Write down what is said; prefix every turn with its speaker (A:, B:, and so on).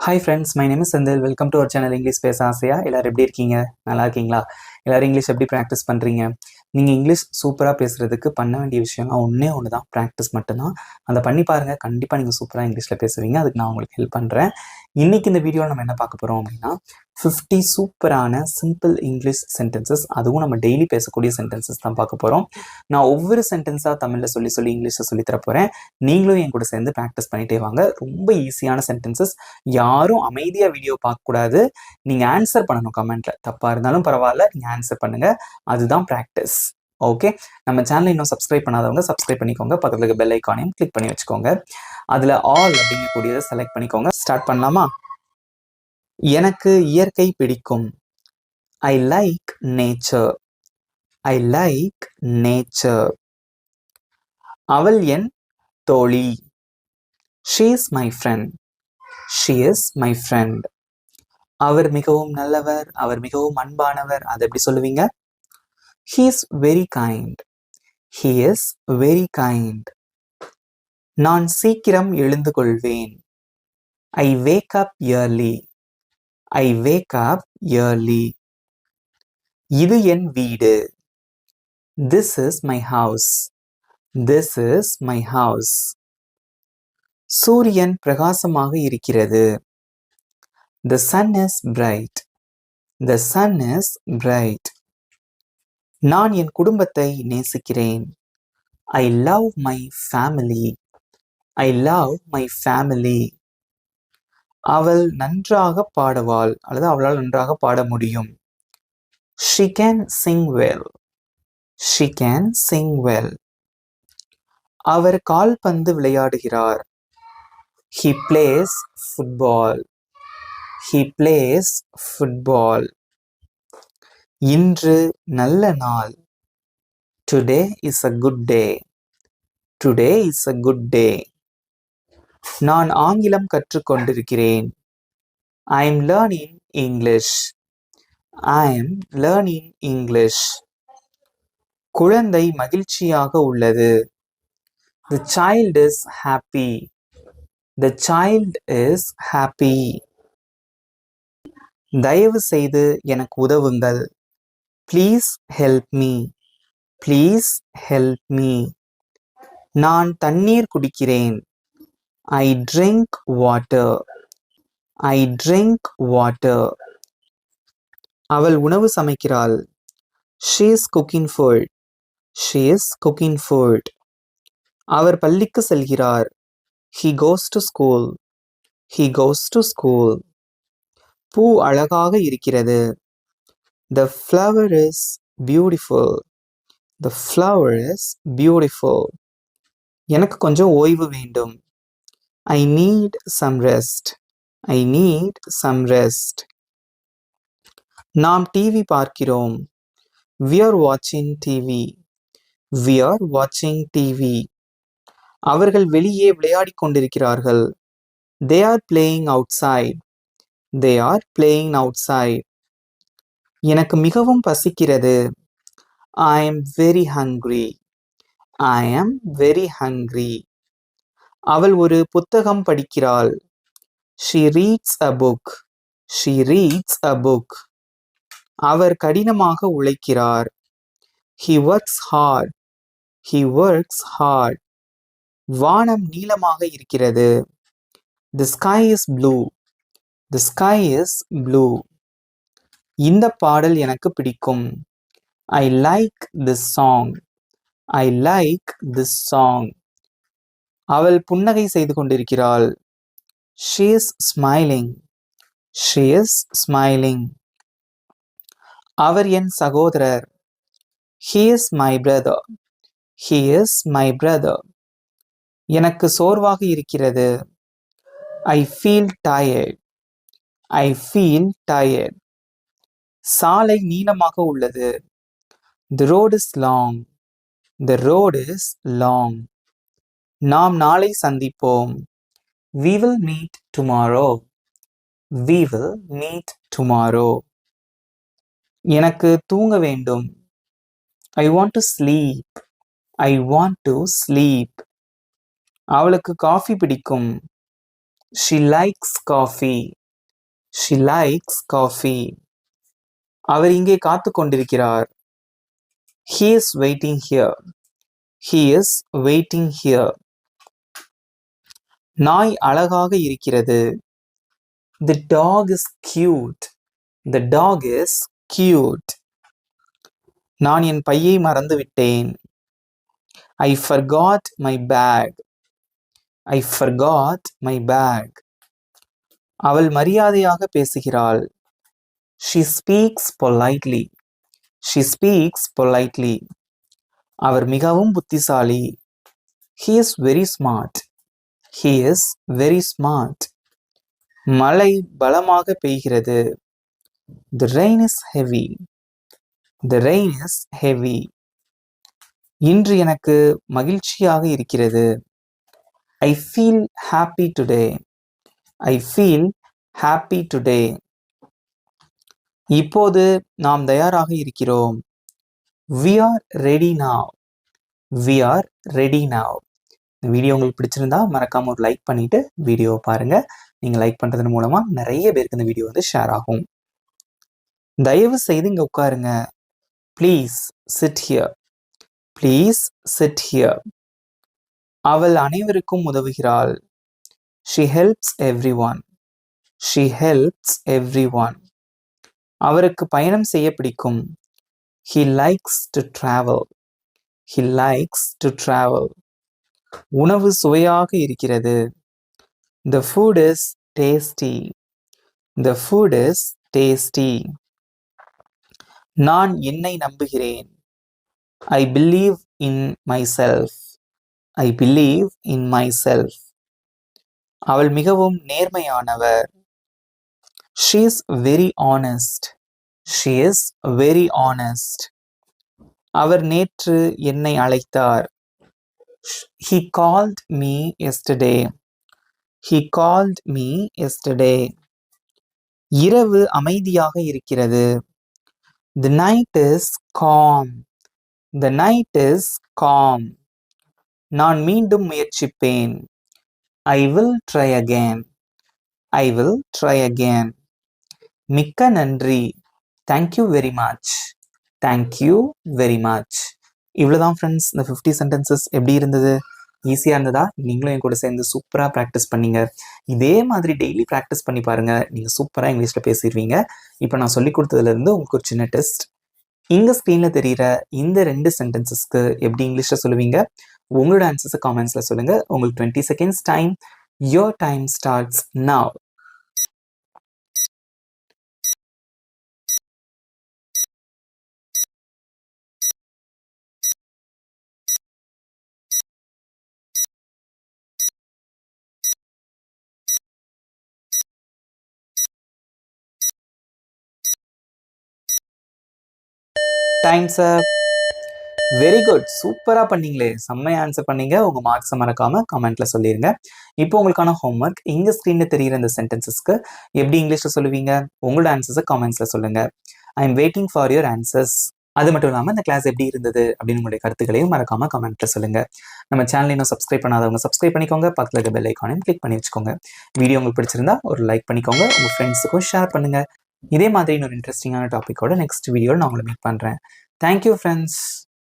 A: Hi friends, my name is Senthil. Welcome to our channel English பேச ஆசையா. எல்லாரும் எப்படி இருக்கீங்க? நல்லா இருக்கீங்களா? எல்லாரும் இங்கிலீஷ் எப்படி ப்ராக்டிஸ் பண்ணுறீங்க? நீங்கள் இங்கிலீஷ் சூப்பராக பேசுகிறதுக்கு பண்ண வேண்டிய விஷயம்லாம் ஒன்று தான், ப்ராக்டிஸ் மட்டும்தான். அதை பண்ணி பாருங்கள், கண்டிப்பாக நீங்கள் சூப்பராக இங்கிலீஷில் பேசுவீங்க. அதுக்கு நான் உங்களுக்கு ஹெல்ப் பண்ணுறேன். இன்றைக்கி இந்த வீடியோவில் நம்ம என்ன பார்க்க போகிறோம் அப்படின்னா 50 சூப்பரான சிம்பிள் இங்கிலீஷ் சென்டென்சஸ், அதுவும் நம்ம டெய்லி பேசக்கூடிய சென்டென்சஸ் தான் பார்க்க போகிறோம். நான் ஒவ்வொரு சென்டென்ஸாக தமிழில் சொல்லி இங்கிலீஷில் சொல்லித்தர போகிறேன். நீங்களும் என் கூட சேர்ந்து ப்ராக்டிஸ் பண்ணிகிட்டே வாங்க. ரொம்ப ஈஸியான சென்டென்சஸ். யாரும் அமைதியாக வீடியோ பார்க்கக்கூடாது. நீங்கள் ஆன்சர் பண்ணணும் கமெண்ட்டில். தப்பாக இருந்தாலும் பரவாயில்ல, நீங்கள் ஆன்சர் பண்ணுங்கள். அதுதான் ப்ராக்டிஸ். ஓகே, நம்ம சேனலை இன்னும் சப்ஸ்கிரைப் பண்ணாதவங்க சப்ஸ்கிரைப் பண்ணிக்கோங்க. பக்கத்தில் இருக்க பெல் ஐக்கானையும் கிளிக் பண்ணி வச்சுக்கோங்க. அதில் ஆல் அப்படிங்கக்கூடியதை செலக்ட் பண்ணிக்கோங்க. ஸ்டார்ட் பண்ணலாமா? எனக்கு இயற்கை பிடிக்கும். I like nature. I like nature. அவள் என் தோழி. She is my friend. She is my friend. அவர் மிகவும் நல்லவர், அவர் மிகவும் அன்பானவர். அது எப்படி சொல்லுவீங்க? He is very kind. He is very kind. நான் சீக்கிரம் எழுந்து கொள்வேன். I wake up early. I wake up early. இது என் வீடு. This is my house. This is my house. சூரியன் பிரகாசமாக இருக்கிறது. The sun is bright. The sun is bright. நான் என் குடும்பத்தை நேசிக்கிறேன். I love my family. I love my family. அவள் நன்றாக பாடுவாள் அல்லது அவளால் நன்றாக பாட முடியும். She can sing well. She can sing well. அவர் கால்பந்து விளையாடுகிறார். He plays football. He plays football. இன்று நல்ல நாள். Today is a good day. Today is a good day. நான் ஆங்கிலம் கற்றுக்கொண்டிருக்கிறேன். I am learning English. I am learning English. குழந்தை மகிழ்ச்சியாக உள்ளது. The child is happy. The child is happy. தயவு செய்து எனக்கு உதவுங்கள். Please help me. Please help me. நான் தண்ணீர் குடிக்கிறேன். I drink water. I drink water. அவள் உணவு சமைக்கிறாள். She is cooking food. She is cooking food. அவர் பள்ளிக்கு செல்கிறார். He goes to school. He goes to school. பூ அழகாக இருக்கிறது. The flower is beautiful. The flower is beautiful. எனக்கு கொஞ்சம் ஓய்வு வேண்டும். I need some rest. I need some rest. நாம் டிவி பார்க்கிறோம். We are watching TV. We are watching TV. அவர்கள் வெளியே விளையாடிக் கொண்டிருக்கிறார்கள். They are playing outside. They are playing outside. எனக்கு மிகவும் பசிக்கிறது. I am very hungry. I am very hungry. அவள் ஒரு புத்தகம் படிக்கிறாள். She reads a book. She reads a book. அவர் கடினமாக உழைக்கிறார். He works hard. He works hard. வானம் நீலமாக இருக்கிறது. The sky is blue. The sky is blue. இந்த பாடல் எனக்கு பிடிக்கும். I like this song. I like this song. அவள் புன்னகை செய்து கொண்டிருக்கிறாள். She is smiling. She is smiling. அவர் என் சகோதரர். He is my brother. He is my brother. எனக்கு சோர்வாக இருக்கிறது. I feel tired. I feel tired. சாலை நீளமாக உள்ளது. The road is long. The road is long. நாம் நாளை சந்திப்போம். We will meet tomorrow. We will meet tomorrow. எனக்கு தூங்க வேண்டும். I want to sleep. I want to sleep. அவளுக்கு காஃபி பிடிக்கும். She likes coffee. She likes coffee. அவர் இங்கே காத்து கொண்டிருக்கிறார். He is waiting here. He is waiting here. நாய் அழகாக இருக்கிறது. The dog is cute. The dog is cute. நான் என் பையை மறந்துவிட்டேன். I forgot my bag. I forgot my bag. அவள் மரியாதையாக பேசுகிறாள். She speaks politely. She speaks politely. அவர் மிகவும் புத்திசாலி. He is very smart. He is very smart. மழை பலமாக பெய்கிறது. The rain is heavy. The rain is heavy. இன்று எனக்கு மகிழ்ச்சியாக இருக்கிறது. I feel happy today. I feel happy today. இப்போது நாம் தயாராக இருக்கிறோம். We are ready now. We are ready now. இந்த வீடியோ உங்களுக்கு பிடிச்சிருந்தா மறக்காம ஒரு லைக் பண்ணிட்டு வீடியோவை பாருங்க. நீங்க லைக் பண்றதன் மூலமா நிறைய பேருக்கு இந்த வீடியோ வந்து ஷேர் ஆகும். தயவு செய்து இங்க உட்காருங்க. Please sit here. Please sit here. அவள் அனைவருக்கும் உதவுகிறாள். She helps everyone. She helps everyone. அவருக்கு பயணம் செய்ய பிடிக்கும். He likes to travel. He likes to travel. உணவு சுவையாக இருக்கிறது. The food is tasty. The food is tasty. நான் என்னை நம்புகிறேன். I believe in myself. I believe in myself. அவள் மிகவும் நேர்மையானவர். She is very honest. She is very honest. அவர் நேற்று என்னை அழைத்தார். He called me yesterday. He called me yesterday. இரவு அமைதியாக இருக்கிறது. The night is calm. The night is calm. நான் மீண்டும் முயற்சிப்பேன். I will try again. I will try again. மிக்க நன்றி. Thank you very much. Thank you very much. இவ்வளோதான் friends. இந்த 50 சென்டென்சஸ் எப்படி இருந்தது? ஈஸியாக இருந்ததா? நீங்களும் என் கூட சேர்ந்து சூப்பராக ப்ராக்டிஸ் பண்ணீங்க. இதே மாதிரி டெய்லி ப்ராக்டிஸ் பண்ணி பாருங்கள். நீங்கள் சூப்பராக இங்கிலீஷில் பேசிடுவீங்க. இப்போ நான் சொல்லி கொடுத்ததுலேருந்து உங்களுக்கு ஒரு சின்ன டெஸ்ட். இங்கே ஸ்க்ரீனில் தெரிகிற இந்த 2 சென்டென்சஸ்க்கு எப்படி இங்கிலீஷில் சொல்லுவீங்க? உங்களோட ஆன்சர்ஸை காமெண்ட்ஸில் சொல்லுங்கள். உங்களுக்கு 20 seconds time. Your time starts now. Times up. Very good. சூப்பராக பண்ணீங்களே. செம்மையாக ஆன்சர் பண்ணீங்க. உங்கள் மார்க்ஸை மறக்காமல் கமெண்ட்டில் சொல்லிடுங்க. இப்போ உங்களுக்கான ஹோம்ஒர்க். இங்கே ஸ்க்ரீனில் தெரிகிற இந்த சென்டென்சஸ்க்கு எப்படி இங்கிலீஷில் சொல்லுவீங்க? உங்களோட ஆன்சர்ஸை கமெண்ட்ஸில் சொல்லுங்கள். I am waiting for your answers. அது மட்டும் இல்லாமல் இந்த கிளாஸ் எப்படி இருந்தது அப்படின்னு உங்களுடைய கருத்துக்களையும் மறக்காமல் கமெண்ட்டில் சொல்லுங்கள். நம்ம சேனல் இன்னும் சப்ஸ்கிரைப் பண்ணாதவங்க சப்ஸ்கிரைப் பண்ணிக்கோங்க. பக்கத்தில் இருக்க பெல் ஐக்கானையும் கிளிக் பண்ணி வச்சுக்கோங்க. வீடியோ உங்களுக்கு பிடிச்சிருந்தா ஒரு லைக் பண்ணிக்கோங்க. உங்கள் ஃப்ரெண்ட்ஸுக்கும் ஷேர் பண்ணுங்கள். இதே மாதிரி இன்னொரு இன்ட்ரெஸ்டிங்கான டாப்பிக்கோட நெக்ஸ்ட் வீடியோவில் நான் உங்களை மீட் பண்ணுறேன். Thank you friends.